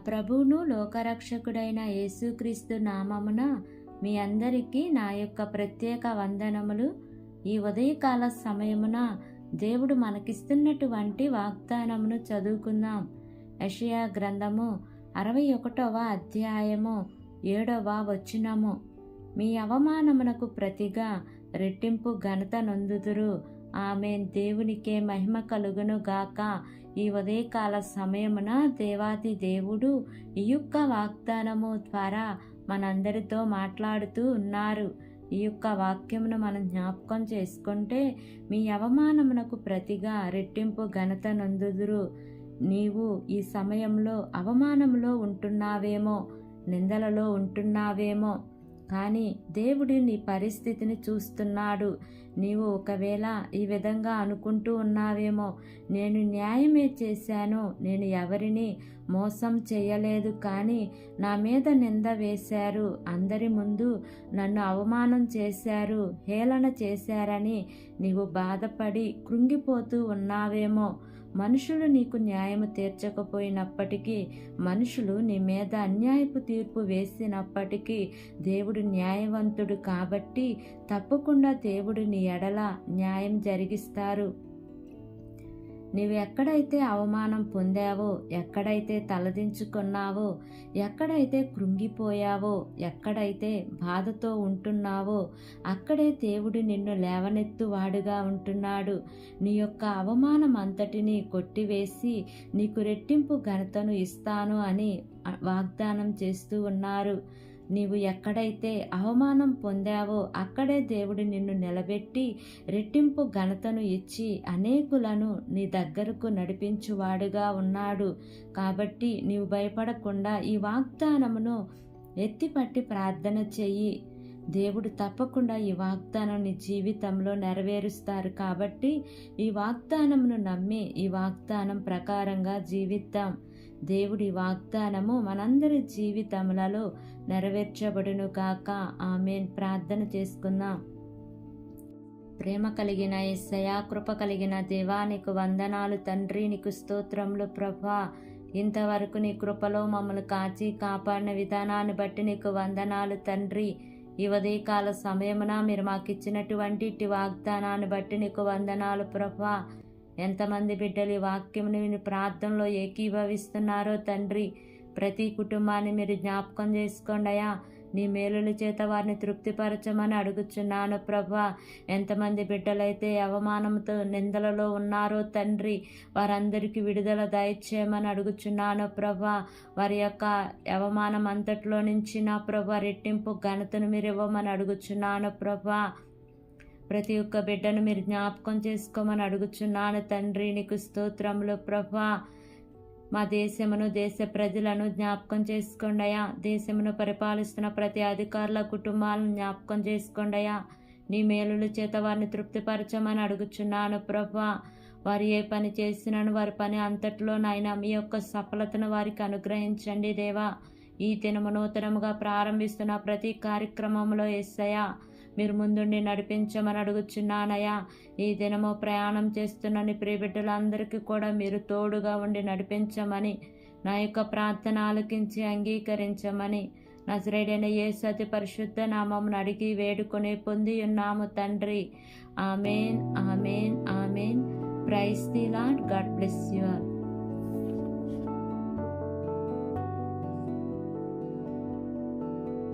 మన ప్రభువును లోకరక్షకుడైన యేసుక్రీస్తు నామమున మీ అందరికీ నా యొక్క ప్రత్యేక వందనములు. ఈ ఉదయకాల సమయమున దేవుడు మనకిస్తున్నటువంటి వాగ్దానమును చదువుకుందాం. యెషయా గ్రంథము 61వ అధ్యాయము 7వ వచనము. మీ అవమానమునకు ప్రతిగా రెట్టింపు ఘనత నొందుదురు. ఆమేన్. దేవునికే మహిమ కలుగును గాక. ఈ ఉదయకాల సమయమున దేవాది దేవుడు ఈ యొక్క వాగ్దానము ద్వారా మనందరితో మాట్లాడుతూ ఉన్నారు. ఈ యొక్క వాక్యమును మనం జ్ఞాపకం చేసుకుంటే, మీ అవమానమునకు ప్రతిగా రెట్టింపు ఘనత నొందుదురు. నీవు ఈ సమయంలో అవమానంలో ఉంటున్నావేమో, నిందలలో ఉంటున్నావేమో, కానీ దేవుడు నీ పరిస్థితిని చూస్తున్నాడు. నీవు ఒకవేళ ఈ విధంగా అనుకుంటూ ఉన్నావేమో, నేను న్యాయమే చేశాను, నేను ఎవరిని మోసం చేయలేదు, కానీ నా మీద నింద వేశారు, అందరి ముందు నన్ను అవమానం చేశారు, హేళన చేశారని నీవు బాధపడి కృంగిపోతూ ఉన్నావేమో. మనుషులు నీకు న్యాయము తీర్చకపోయినప్పటికీ, మనుషులు నీ మీద అన్యాయపు తీర్పు వేసినప్పటికీ దేవుడు న్యాయవంతుడు కాబట్టి తప్పకుండా దేవుడు నీ ఎడల న్యాయం జరిగిస్తారు. నీవు ఎక్కడైతే అవమానం పొందావో, ఎక్కడైతే తలదించుకున్నావో, ఎక్కడైతే కృంగిపోయావో, ఎక్కడైతే బాధతో ఉంటున్నావో, అక్కడే దేవుడు నిన్ను లేవనెత్తువాడుగా ఉంటున్నాడు. నీ యొక్క అవమానం అంతటిని కొట్టివేసి నీకు రెట్టింపు ఘనతను ఇస్తాను అని వాగ్దానం చేస్తూ ఉన్నారు. నీవు ఎక్కడైతే అవమానం పొందావో అక్కడే దేవుడు నిన్ను నిలబెట్టి రెట్టింపు ఘనతను ఇచ్చి అనేకులను నీ దగ్గరకు నడిపించువాడుగా ఉన్నాడు. కాబట్టి నీవు భయపడకుండా ఈ వాగ్దానమును ఎత్తిపట్టి ప్రార్థన చెయ్యి. దేవుడు తప్పకుండా ఈ వాగ్దానం నీ జీవితంలో నెరవేరుస్తారు. కాబట్టి ఈ వాగ్దానమును నమ్మి ఈ వాగ్దానం ప్రకారంగా జీవిద్దాం. దేవుడి వాగ్దానము మనందరి జీవితములలో నెరవేర్చబడును కాక. ఆమేన్. ప్రార్థన చేసుకుందాం. ప్రేమ కలిగిన యేసయ్యా, కృప కలిగిన దేవా, నీకు వందనాలు తండ్రి, నీకు స్తోత్రములు ప్రభా. ఇంతవరకు నీ కృపలో మమ్మల్ని కాచి కాపాడిన విధానాన్ని బట్టి నీకు వందనాలు తండ్రి. ఈ ఉదయకాల సమయమున మీరు మాకు ఇచ్చినటువంటి ఇట్టి వాగ్దానాన్ని బట్టి నీకు వందనాలు ప్రభా. ఎంతమంది బిడ్డలు ఈ వాక్యమును విని ప్రార్థనలో ఏకీభవిస్తున్నారో తండ్రి, ప్రతి కుటుంబాన్ని మీరు జ్ఞాపకం చేసుకోండి అయ్యా. నీ మేలుల చేత వారిని తృప్తిపరచమని అడుగుచున్నాను ప్రభా. ఎంతమంది బిడ్డలైతే అవమానంతో నిందలలో ఉన్నారో తండ్రి, వారందరికీ విడుదల దయచేయమని అడుగుచున్నాను ప్రభా. వారి యొక్క అవమానం అంతట్లో నుంచి నా ప్రభా రెట్టింపు ఘనతను మీరు ఇవ్వమని అడుగుచున్నాను ప్రభా. ప్రతి ఒక్క బిడ్డను మీరు జ్ఞాపకం చేసుకోమని అడుగుచున్నాను తండ్రి, నీకు స్తోత్రములు ప్రభా. మా దేశమును, దేశ ప్రజలను జ్ఞాపకం చేసుకోండియా. దేశమును పరిపాలిస్తున్న ప్రతి అధికారుల కుటుంబాలను జ్ఞాపకం చేసుకోండియా. నీ మేలుల చేత వారిని తృప్తిపరచమని అడుగుచున్నాను ప్రభా. వారు ఏ పని చేసినాను వారి పని అంతట్లో నాయన మీ యొక్క సఫలతను వారికి అనుగ్రహించండి దేవా. ఈ దినము నూతనముగా ప్రారంభిస్తున్న ప్రతి కార్యక్రమంలో యేసయ్యా మీరు ముందుండి నడిపించమని అడుగుచున్నానయ్యా. ఈ దినము ప్రయాణం చేస్తున్న నీ ప్రియ బిడ్డలందరికీ కూడా మీరు తోడుగా ఉండి నడిపించమని, నా యొక్క ప్రార్థన ఆలకించి అంగీకరించమని నజరేయుడైన యేసు అతి పరిశుద్ధ నామమును అడిగి వేడుకొని పొంది ఉన్నాము తండ్రి. Amen, amen, amen. Praise the Lord. God bless you all.